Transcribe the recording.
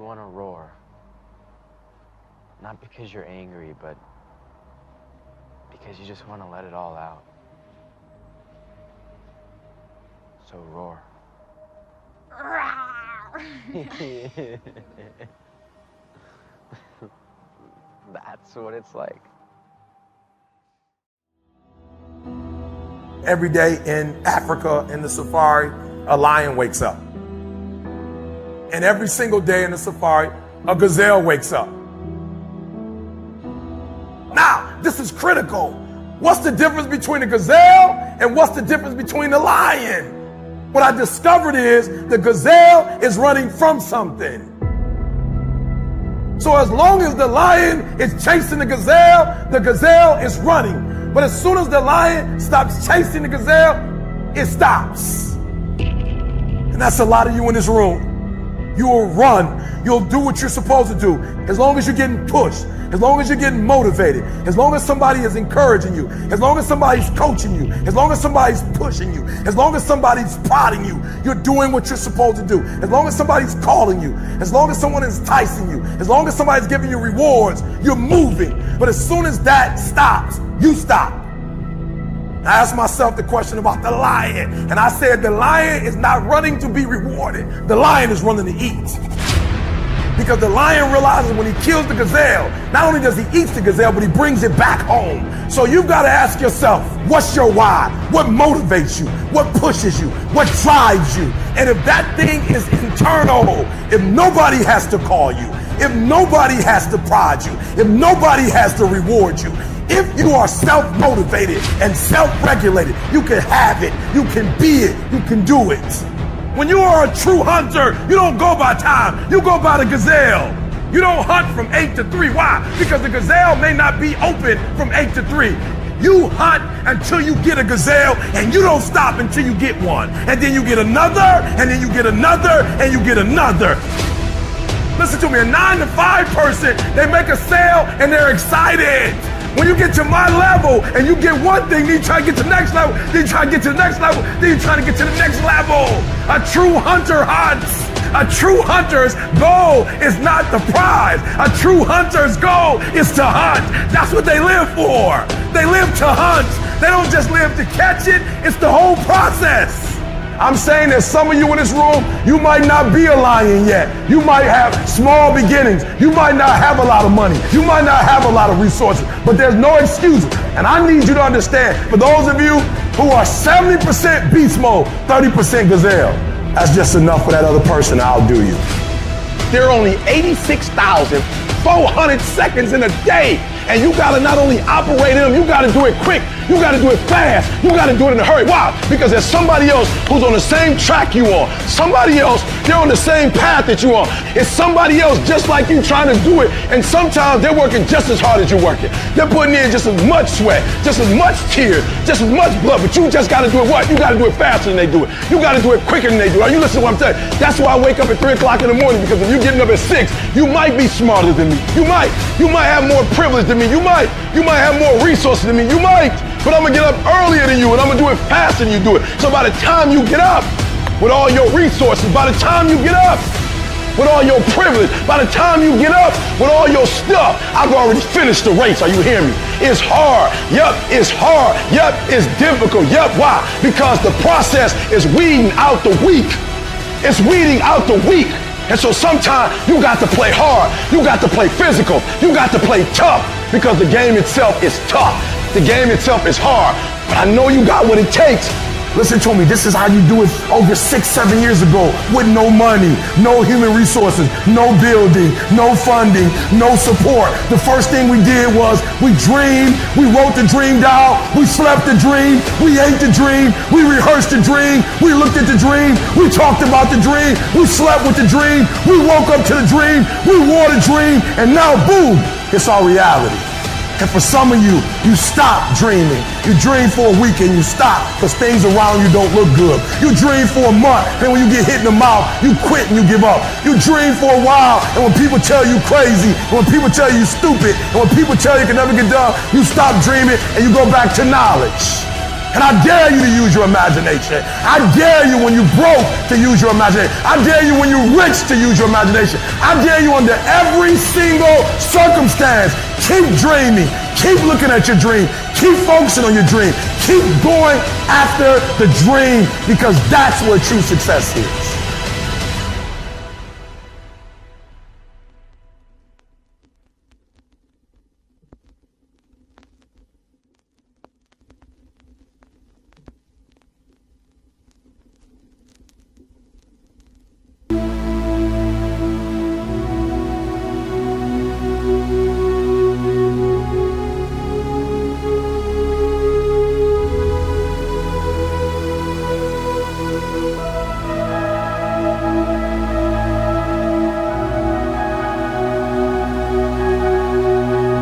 want to roar. Not because you're angry, but because you just want to let it all out. So roar. That's what it's like. Every day in Africa, in the safari, a lion wakes up. And every single day in the safari, a gazelle wakes up. Now, this is critical. What's the difference between a gazelle and what's the difference between the lion? What I discovered is the gazelle is running from something. So as long as the lion is chasing the gazelle is running. But as soon as the lion stops chasing the gazelle, it stops. And that's a lot of you in this room. You will run. You'll do what you're supposed to do. As long as you're getting pushed, as long as you're getting motivated, as long as somebody is encouraging you, as long as somebody's coaching you, as long as somebody's pushing you, as long as somebody's prodding you, you're doing what you're supposed to do. As long as somebody's calling you, as long as someone is enticing you, as long as somebody's giving you rewards, you're moving. But as soon as that stops, you stop. I asked myself the question about the lion, and I said the lion is not running to be rewarded. The lion is running to eat. Because the lion realizes when he kills the gazelle, not only does he eat the gazelle, but he brings it back home. So you've got to ask yourself, what's your why? What motivates you? What pushes you? What drives you? And if that thing is internal, if nobody has to call you, if nobody has to prod you, if nobody has to reward you, if you are self-motivated and self-regulated, you can have it, you can be it, you can do it. When you are a true hunter, you don't go by time, you go by the gazelle. You don't hunt from 8 to 3. Why? Because the gazelle may not be open from 8 to 3. You hunt until you get a gazelle, and you don't stop until you get one. And then you get another, and then you get another, and you get another. Listen to me, a 9 to 5 person, they make a sale and they're excited. When you get to my level and you get one thing, then you try to get to the next level, then you try to get to the next level, then you try to get to the next level. A true hunter hunts. A true hunter's goal is not the prize. A true hunter's goal is to hunt. That's what they live for. They live to hunt. They don't just live to catch it. It's the whole process. I'm saying that some of you in this room, you might not be a lion yet. You might have small beginnings. You might not have a lot of money. You might not have a lot of resources, but there's no excuses. And I need you to understand, for those of you who are 70% beast mode, 30% gazelle, that's just enough for that other person to outdo you. There are only 86,400 seconds in a day. And you gotta not only operate in them, you gotta do it quick, you gotta do it fast, you gotta do it in a hurry. Why? Because there's somebody else who's on the same track you are. Somebody else, they're on the same path that you are. It's somebody else just like you trying to do it. And sometimes they're working just as hard as you're working. They're putting in just as much sweat, just as much tears, just as much blood, but you just gotta do it what? You gotta do it faster than they do it. You gotta do it quicker than they do. Are you listening to what I'm saying? That's why I wake up at 3 o'clock in the morning, because if you're getting up at 6, you might be smarter than me. You might have more privilege than me. You might have more resources than me. You might, but I'm gonna get up earlier than you, and I'm gonna do it faster than you do it. So by the time you get up with all your resources, by the time you get up with all your privilege, by the time you get up with all your stuff, I've already finished the race. Are you hearing me? It's hard. Yup, it's hard. Yup, it's difficult. Yup, why? Because the process is weeding out the weak. It's weeding out the weak. And so sometimes you got to play hard. You got to play physical. You got to play tough, because the game itself is tough. The game itself is hard. But I know you got what it takes. Listen to me, this is how you do it over 6-7 years ago, with no money, no human resources, no building, no funding, no support. The first thing we did was we dreamed, we wrote the dream down, we slept the dream, we ate the dream, we rehearsed the dream, we looked at the dream, we talked about the dream, we slept with the dream, we woke up to the dream, we wore the dream, and now boom, it's our reality. And for some of you, you stop dreaming. You dream for a week and you stop because things around you don't look good. You dream for a month, and when you get hit in the mouth, you quit and you give up. You dream for a while, and when people tell you crazy, and when people tell you stupid, and when people tell you can never get done, you stop dreaming and you go back to knowledge. And I dare you to use your imagination. I dare you when you broke to use your imagination. I dare you when you're rich to use your imagination. I dare you under every single circumstance. Keep dreaming. Keep looking at your dream. Keep focusing on your dream. Keep going after the dream, because that's where true success is.